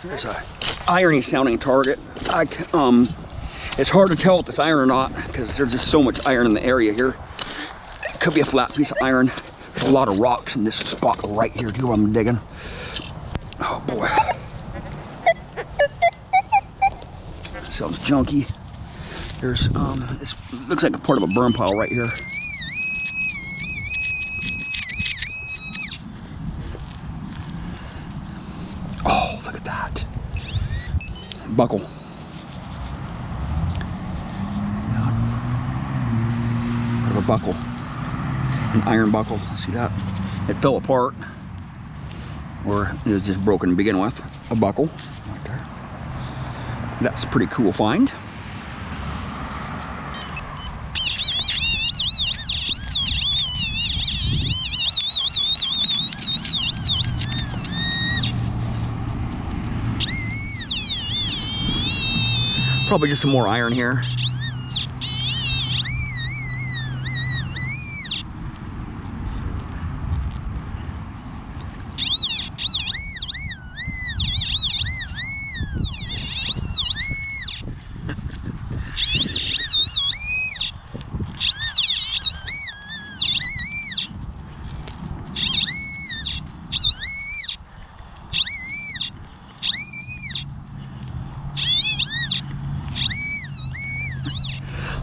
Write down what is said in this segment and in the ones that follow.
There's a irony sounding target. It's hard to tell if it's iron or not because there's just so much iron in the area here. It could be a flat piece of iron. There's a lot of rocks in this spot right here. Do you know what I'm digging? Oh boy. Sounds junky. There's this looks like a part of a burn pile right here. Oh, look at that. Buckle. Part of a buckle. An iron buckle. See that? It fell apart. Or it was just broken to begin with. A buckle. Right there. That's a pretty cool find. Probably just some more iron here.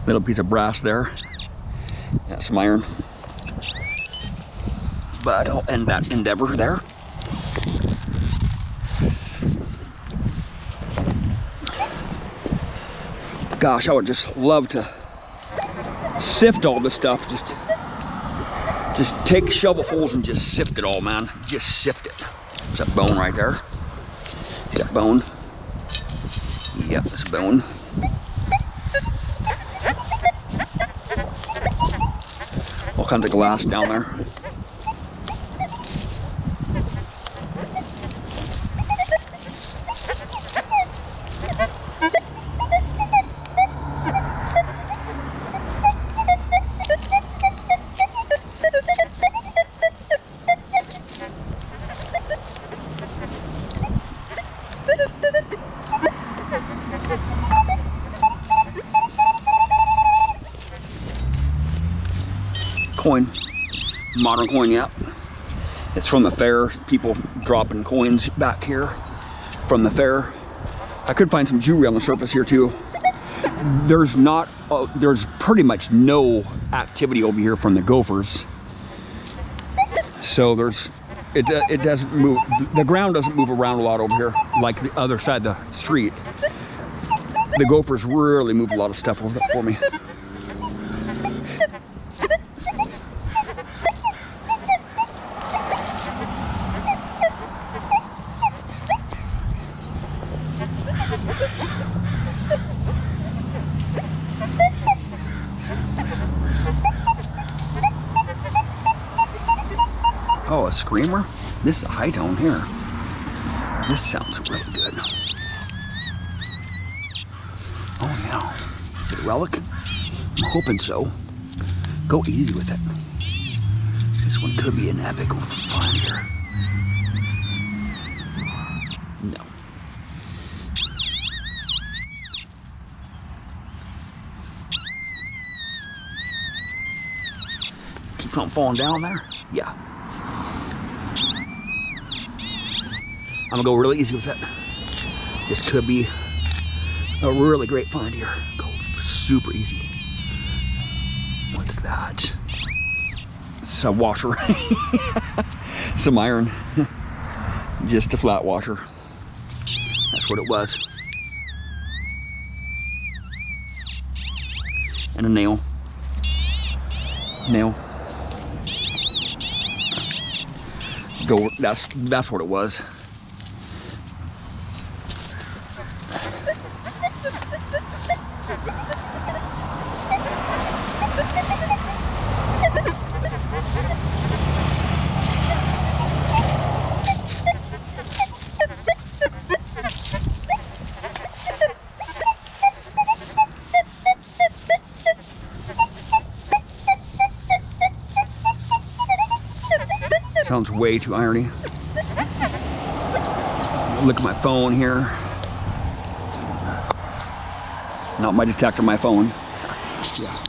Little piece of brass there. Yeah, some iron. But I'll end that endeavor there. Gosh, I would just love to sift all this stuff. Just take shovelfuls and just sift it all, man. Just sift it. There's that bone right there. See that bone? Yep, that's a bone. All kinds of glass down there. Coin, modern coin, yep. It's from the fair. People dropping coins back here from the fair. I could find some jewelry on the surface here too. There's pretty much no activity over here from the gophers. So it doesn't move. The ground doesn't move around a lot over here like the other side of the street. The gophers really move a lot of stuff over there for me. Oh, a screamer? This is a high tone here. This sounds really good. Oh yeah. Is it a relic? I'm hoping so. Go easy with it. This one could be an epic find here. No. Keep on falling down there? Yeah. I'm gonna go really easy with it. This could be a really great find here. Go super easy. What's that? It's a washer. Some iron. Just a flat washer. That's what it was. And a nail. Nail. Go. That's what it was. Sounds way too irony. Look at my phone here. Not my detector, my phone. Yeah.